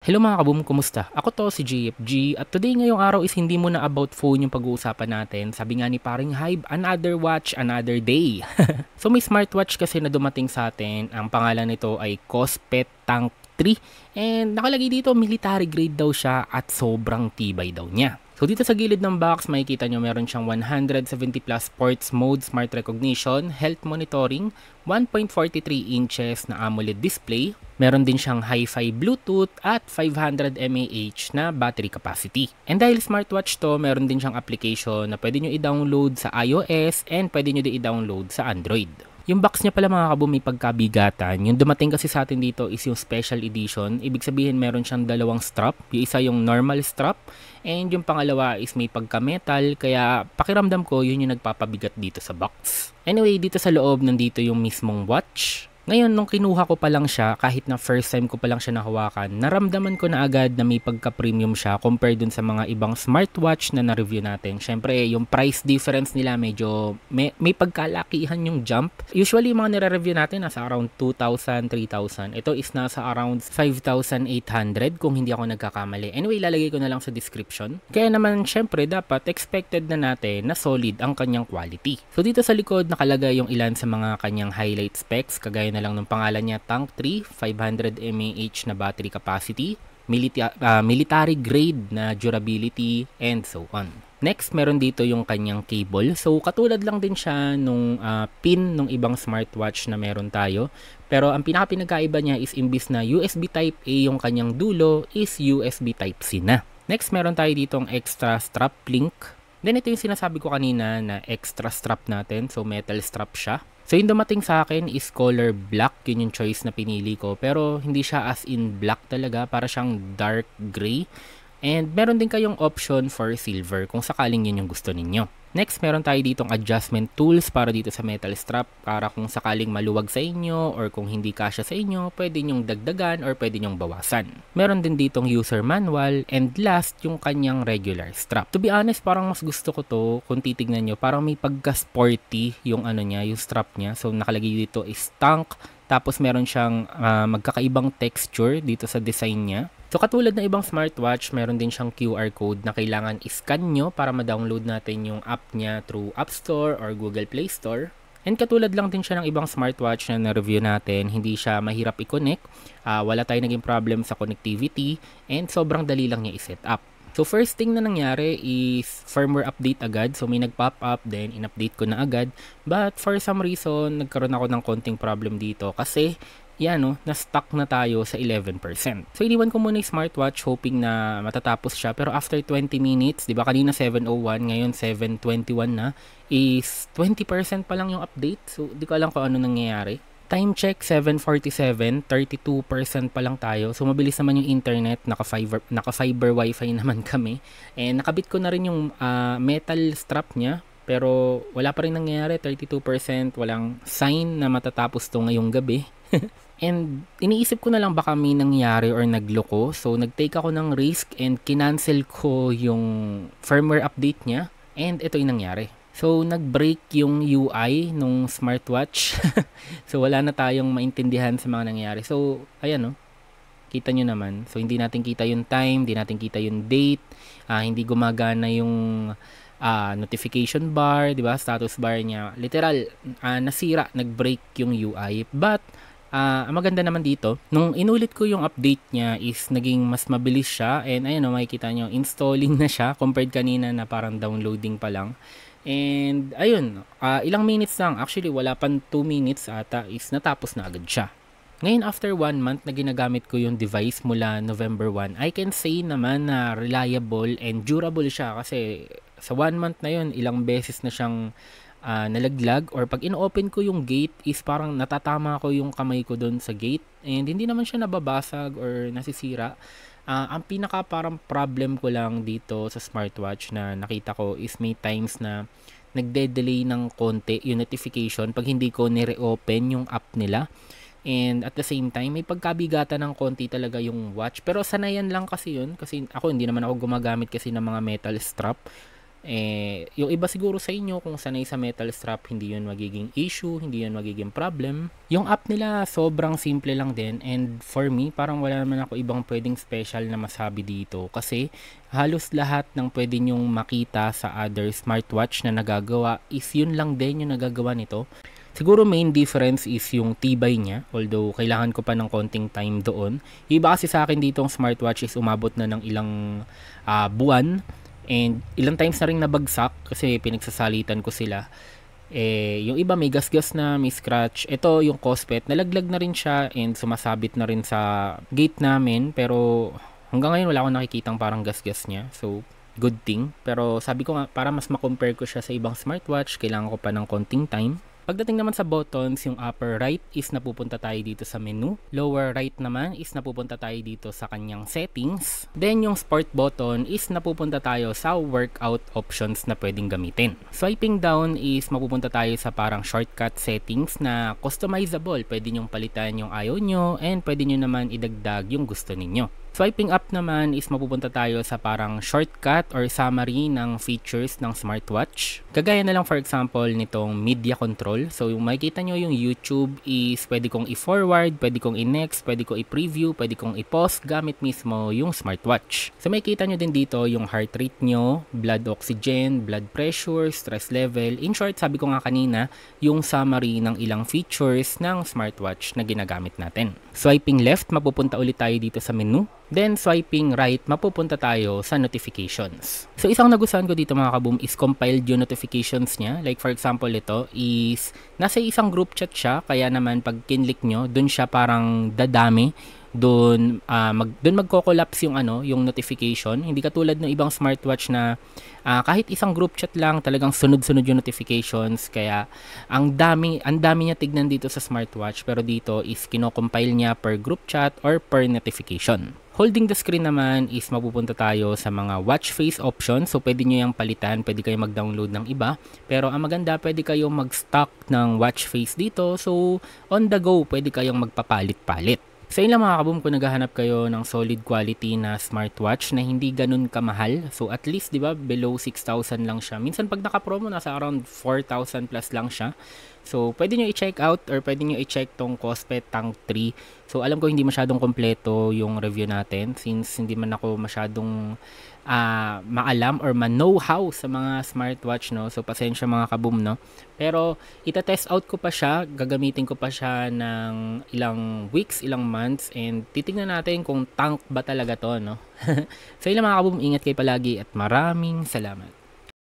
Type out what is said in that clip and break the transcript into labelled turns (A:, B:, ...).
A: Hello mga kaboom, kumusta? Ako to si JFG at today ngayong araw is hindi muna about phone yung pag-uusapan natin. Sabi nga ni paring Hybe, another watch, another day. So may smartwatch kasi na dumating sa atin. Ang pangalan nito ay Kospet Tank 3 and nakalagay dito military grade daw siya at sobrang tibay daw niya. So dito sa gilid ng box, makikita nyo meron siyang 170 plus sports mode, smart recognition, health monitoring, 1.43 inches na AMOLED display. Meron din siyang Hi-Fi Bluetooth at 500 mAh na battery capacity. And dahil smartwatch to, meron din siyang application na pwede nyo i-download sa iOS and pwede nyo din i-download sa Android. Yung box niya pala mga kaboom may pagkabigatan. Yung dumating kasi sa atin dito is yung special edition. Ibig sabihin meron siyang dalawang strap. Yung isa yung normal strap and yung pangalawa is may pagka-metal. Kaya pakiramdam ko yun yung nagpapabigat dito sa box. Anyway, dito sa loob nandito yung mismong watch. Ngayon, nung kinuha ko pa lang siya, kahit na first time ko pa lang siya nahawakan, naramdaman ko na agad na may pagka-premium siya compared dun sa mga ibang smartwatch na na-review natin. Syempre, yung price difference nila medyo may pagkalakihan yung jump. Usually, yung mga nire-review natin nasa around 2,000, 3,000. Ito is nasa around 5,800 kung hindi ako nagkakamali. Anyway, lalagay ko na lang sa description. Kaya naman, syempre, dapat expected na natin na solid ang kanyang quality. So, dito sa likod, nakalagay yung ilan sa mga kanyang highlight specs, kagaya na lang ng pangalan niya, Tank 3, 500 mAh na battery capacity, military grade na durability, and so on. Next, meron dito yung kanyang cable. So, katulad lang din siya nung pin nung ibang smartwatch na meron tayo. Pero ang pinakapinagkaiba niya is imbis na USB Type-A yung kanyang dulo is USB Type-C na. Next, meron tayo ditong extra strap link. Then, ito yung sinasabi ko kanina na extra strap natin. So, metal strap siya. So, yung dumating sa akin is color black. Yun yung choice na pinili ko. Pero, hindi siya as in black talaga. Para siyang dark gray. And, meron din kayong option for silver kung sakaling yun yung gusto ninyo. Next, meron tayo ditong adjustment tools para dito sa metal strap. Para kung sakaling maluwag sa inyo or kung hindi kasya sa inyo, pwede nyong dagdagan or pwede nyong bawasan. Meron din ditong user manual. And last, yung kanyang regular strap. To be honest, parang mas gusto ko to kung titignan nyo. Parang may pagka-sporty yung ano niya, yung strap niya. So, nakalagay dito is Tank. Tapos, meron siyang magkakaibang texture dito sa design niya. So, katulad ng ibang smartwatch, meron din siyang QR code na kailangan i-scan nyo para ma-download natin yung app niya through App Store or Google Play Store. And katulad lang din siya ng ibang smartwatch na na-review natin, hindi siya mahirap i-connect, wala tayong naging problem sa connectivity, and sobrang dali lang niya i-set up. So, first thing na nangyari is firmware update agad. So, may nag-pop up, then in-update ko na agad. But for some reason, nagkaroon ako ng konting problem dito kasi yan na-stuck na tayo sa 11%. So, iniwan ko muna yung smartwatch hoping na matatapos siya. Pero after 20 minutes, di ba kanina 7:01, ngayon 7:21 na, is 20% pa lang yung update. So, di ko alam kung ano nangyayari. Time check, 7:47, 32% pa lang tayo. So, mabilis naman yung internet, naka-fiber wifi naman kami. And nakabit ko na rin yung metal strap niya. Pero wala pa rin nangyayari, 32%, walang sign na matatapos to ngayong gabi. And iniisip ko na lang baka may nangyari or nagloko. So, nag-take ako ng risk and kinancel ko yung firmware update niya. And ito yung nangyari. So, nag-break yung UI nung smartwatch. So, wala na tayong maintindihan sa mga nangyari. So, ayan kita nyo naman. So, hindi natin kita yung time, hindi natin kita yung date, hindi gumagana yung notification bar, di ba? Status bar niya. Literal, nasira, nag-break yung UI. But, ang maganda naman dito, nung inulit ko yung update niya is naging mas mabilis siya. And ayun makikita nyo, installing na siya compared kanina na parang downloading pa lang. And ayun, ilang minutes lang, actually wala pang 2 minutes ata is natapos na agad siya. Ngayon after 1 month na ginagamit ko yung device mula November 1, I can say naman na reliable and durable siya kasi sa 1 month na yun, ilang beses na siyang nalaglag or pag in-open ko yung gate is parang natatama ko yung kamay ko doon sa gate and hindi naman siya nababasag or nasisira. Ang pinaka parang problem ko lang dito sa smartwatch na nakita ko is may times na nagde-delay ng konti yung notification pag hindi ko ni-reopen yung app nila. And at the same time, may pagkabigatan ng konti talaga yung watch. Pero sanayan lang kasi yun. Kasi ako hindi naman ako gumagamit kasi ng mga metal strap. Yung iba siguro sa inyo kung sanay sa metal strap, hindi yun magiging issue, hindi yun magiging problem. Yung app nila sobrang simple lang din, and for me parang wala naman ako ibang pwedeng special na masabi dito kasi halos lahat ng pwede nyong makita sa other smartwatch na nagagawa is yun lang din yung nagagawa nito. Siguro main difference is yung tibay niya, although kailangan ko pa ng konting time doon. Iba kasi sa akin dito ang smartwatch is umabot na ng ilang buwan, and ilang times na rin nabagsak kasi pinagsasalitan ko sila. Yung iba may gasgas na, may scratch. Ito yung Cospet, nalaglag na rin siya and sumasabit na rin sa gate namin, pero hanggang ngayon wala akong nakikitang parang gasgas niya. So, good thing. Pero sabi ko nga, para mas makompare ko siya sa ibang smartwatch, kailangan ko pa ng konting time. Pagdating naman sa buttons, yung upper right is napupunta tayo dito sa menu. Lower right naman is napupunta tayo dito sa kanyang settings. Then yung sport button is napupunta tayo sa workout options na pwedeng gamitin. Swiping down is mapupunta tayo sa parang shortcut settings na customizable. Pwede nyong palitan yung ayaw nyo and pwede nyo naman idagdag yung gusto ninyo. Swiping up naman is mapupunta tayo sa parang shortcut or summary ng features ng smartwatch. Kagaya na lang for example nitong media control. So yung makikita nyo yung YouTube is pwede kong i-forward, pwede kong i-next, pwede kong i-preview, pwede kong i-pause gamit mismo yung smartwatch. So makikita nyo din dito yung heart rate nyo, blood oxygen, blood pressure, stress level. In short, sabi ko nga kanina, yung summary ng ilang features ng smartwatch na ginagamit natin. Swiping left, mapupunta ulit tayo dito sa menu. Then, swiping right, mapupunta tayo sa notifications. So, isang nagustuhan ko dito mga kaboom is compiled yung notifications niya. Like, for example, ito is nasa isang group chat siya. Kaya naman, pag kinlik nyo, dun siya parang dadami. Doon magko-collapse yung yung notification. Hindi katulad ng ibang smartwatch na kahit isang group chat lang talagang sunod-sunod yung notifications, kaya ang dami niya tignan dito sa smartwatch, pero dito is kino-compile niya per group chat or per notification. Holding the screen naman is mapupunta tayo sa mga watch face options. So pwede nyo yung palitan, pwede kayong mag-download ng iba, pero ang maganda pwede kayong mag-stock ng watch face dito. So on the go pwede kayong magpapalit-palit. Sa ilang mga kaboom, kung naghahanap kayo ng solid quality na smartwatch na hindi ganun kamahal, so at least, di ba, below 6,000 lang siya. Minsan pag naka-promo, nasa around 4,000 plus lang siya. So, pwede nyo i-check out or pwede nyo i-check tong Cospet Tank 3. So, alam ko hindi masyadong kompleto yung review natin since hindi man ako masyadong maalam or ma-know-how sa mga smartwatch, no? So, pasensya mga kaboom, no? Pero, ita-test out ko pa siya, gagamitin ko pa siya ng ilang weeks, ilang months, and titignan natin kung tank ba talaga to, no? So, ilang mga kaboom, ingat kayo palagi at maraming salamat.